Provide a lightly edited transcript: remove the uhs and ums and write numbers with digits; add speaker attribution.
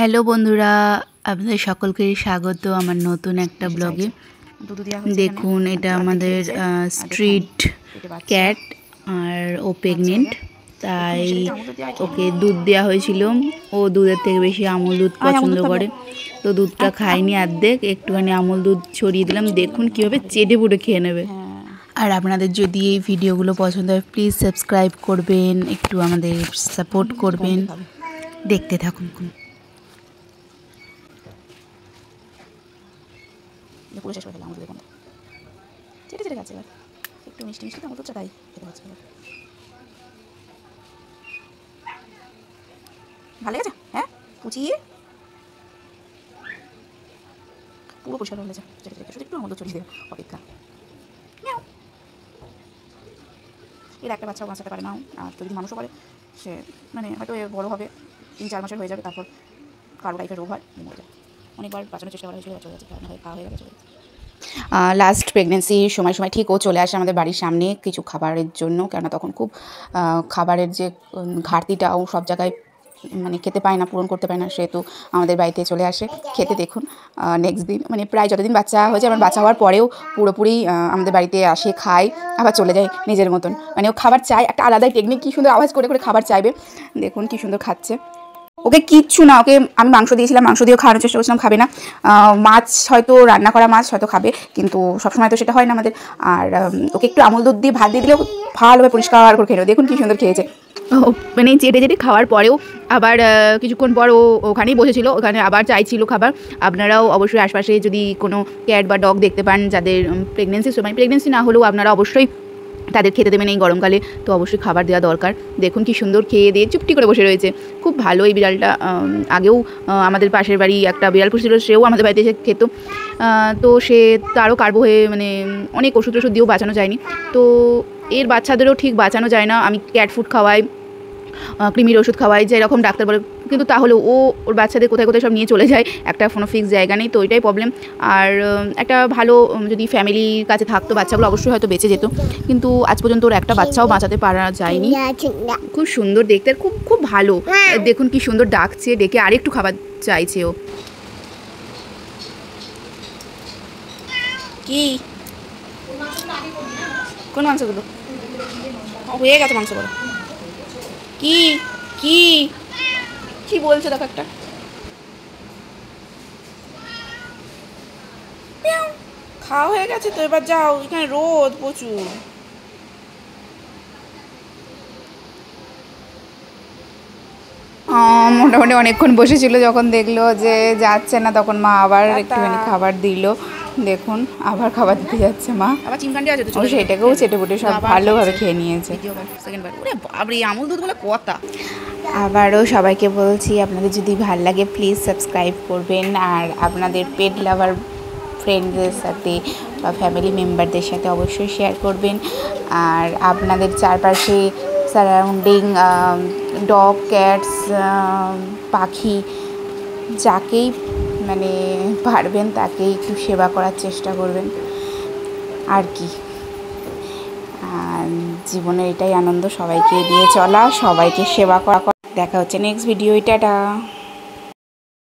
Speaker 1: Hello বন্ধুরা, আপনাদের সকলকে স্বাগত আমার নতুন একটা ব্লগে। দেখুন, এটা আমাদের স্ট্রিট ক্যাট আর ও প্রেগনেন্ট, তাই ওকে দুধ দেওয়া হয়েছিল। ও দুধের থেকে বেশি আমুল দুধ পছন্দ করে, তো দুধটা খাইনি, অর্ধেক একটুখানি আমুল দুধ ছড়িয়ে দিলাম। দেখুন কীভাবে চেটে পুটে খেয়ে নেবে। আর আপনাদের যদি এই ভিডিওগুলো পছন্দ হয় প্লিজ সাবস্ক্রাইব করবেন, একটু আমাদের সাপোর্ট করবেন। দেখতে থাকুন। পুরো শেষ হয়ে গেল আমাদের, দেখুন চেটে চেটে খাচ্ছে। এবার একটু মিষ্টি মিষ্টি আমুল দুধটা তাই খেতে পাচ্ছে। ভালো লেগেছে? হ্যাঁ, পুচিয়ে পুরো পরিষ্কার হয়ে গেছে। চেটে চেটে শুধু একটু আমুল দুধ ছড়িয়ে দেবে, অপেক্ষা। এর একটা বাচ্চাও বাঁচাতে পারে না, আর যদি মানুষও পারে সে মানে হয়তো বড় হবে, 3-4 মাসের হয়ে যাবে, তারপর কারো টাইপের রোগ হয়, মরে যায়। অনেকবার বাঁচানোর চেষ্টা করা হয়েছিল, চলে যাচ্ছে, খাওয়া হয়ে গেছে। লাস্ট প্রেগনেন্সির সময় ঠিক ও চলে আসে আমাদের বাড়ির সামনে কিছু খাবারের জন্য, কেননা তখন খুব খাবারের যে ঘাটতিটা ও সব জায়গায় মানে খেতে পায় না, পূরণ করতে পায় না, সেহেতু আমাদের বাড়িতে চলে আসে খেতে। দেখুন নেক্সট দিন মানে প্রায় যতদিন বাচ্চা হয়েছে, আমার বাচ্চা হওয়ার পরেও পুরোপুরি আমাদের বাড়িতে আসে, খায়, আবার চলে যায় নিজের মতন। মানে ও খাবার চায়, একটা আলাদাই টেকনিক, কী সুন্দর আওয়াজ করে করে খাবার চাইবে। দেখুন কী সুন্দর খাচ্ছে। ওকে কিচ্ছু না, ওকে আমি মাংস দিয়েছিলাম, মাংস দিয়েও খাওয়ানোর চেষ্টা করছিলাম, খাবে না। মাছ হয়তো রান্না করা মাছ হয়তো খাবে, কিন্তু সবসময় তো সেটা হয় না আমাদের। আর ওকে একটু আমুল দুধ দিয়ে ভাত দিয়ে দিলেও ভালোভাবে পরিষ্কার করে খেয়ে নেবে। দেখুন কী সুন্দর খেয়েছে। মানে চেটে চেটে খাওয়ার পরেও আবার কিছুক্ষণ পর ও ওখানেই বসেছিল, ওখানে আবার চাইছিল খাবার। আপনারাও অবশ্যই আশপাশে যদি কোনো ক্যাট বা ডগ দেখতে পান যাদের প্রেগনেন্সির সময়, প্রেগনেন্সি না হলেও আপনারা অবশ্যই তাদের খেতে দেবেন এই গরমকালে, তো অবশ্যই খাবার দেওয়া দরকার। দেখুন কি সুন্দর খেয়ে দিয়ে চুপটি করে বসে রয়েছে। খুব ভালো এই বিড়ালটা। আগেও আমাদের পাশের বাড়ি একটা বিড়াল পুষছিল, সেও আমাদের বাড়িতে এসে খেত, তো সে তারও কার্বো হয়ে মানে অনেক ওষুধ দিয়েও বাঁচানো যায়নি। তো এর বাচ্চাদেরও ঠিক বাঁচানো যায় না। আমি ক্যাট ফুড খাওয়াই, কৃমির ওষুধ খাওয়াই, যে এরকম ডাক্তার বলে, কিন্তু তাহলেও ওর বাচ্চাদের কোথায় কোথায় সব নিয়ে চলে যায়, একটা কোনো ফিক্স জায়গা নেই, তো ওইটাই প্রবলেম। আর একটা ভালো যদি ফ্যামিলির কাছে থাকতো বাচ্চাগুলো অবশ্যই হয়তো বেঁচে যেত, কিন্তু আজ পর্যন্ত ওর একটা বাচ্চাও বাঁচাতে পারা যায়নি। খুব সুন্দর দেখতে, আর খুব খুব ভালো। দেখুন কি সুন্দর ডাকছে, ডেকে আরেকটু খাবার চাইছে ও। কি কোন মাংসগুলো হয়ে গেছে? মাংসগুলো কি কি কি বলছে দেখো, একটা খাওয়া হয়ে গেছে তো, এবার যাও, এখানে রোদ প্রচুর। মোটামুটি অনেকক্ষণ বসেছিল, যখন দেখলো যে যাচ্ছে না তখন মা আবার একটুখানি খাবার দিল। দেখুন আবার খাবার দিতে যাচ্ছে মা, আবার চিমকান্ডি আছে তো, সেটাকেও চেটে পুটে সব ভালোভাবে খেয়ে নিয়েছে। আমুল দুধ বলে কথা। আবারও সবাইকে বলছি, আপনাদের যদি ভালো লাগে প্লিজ সাবস্ক্রাইব করবেন, আর আপনাদের পেট লাভার ফ্রেন্ডদের সাথে বা ফ্যামিলি মেম্বারদের সাথে অবশ্যই শেয়ার করবেন। আর আপনাদের চারপাশে সারাউন্ডিং ডগ, ক্যাটস, পাখি, যাকেই মানে পারবেন তাকেই একটু সেবা করার চেষ্টা করবেন। আর কি, জীবনের এটাই আনন্দ, সবাইকে নিয়ে চলা, সবাইকে সেবা করা। দেখা হচ্ছে নেক্সট ভিডিও। টাটা।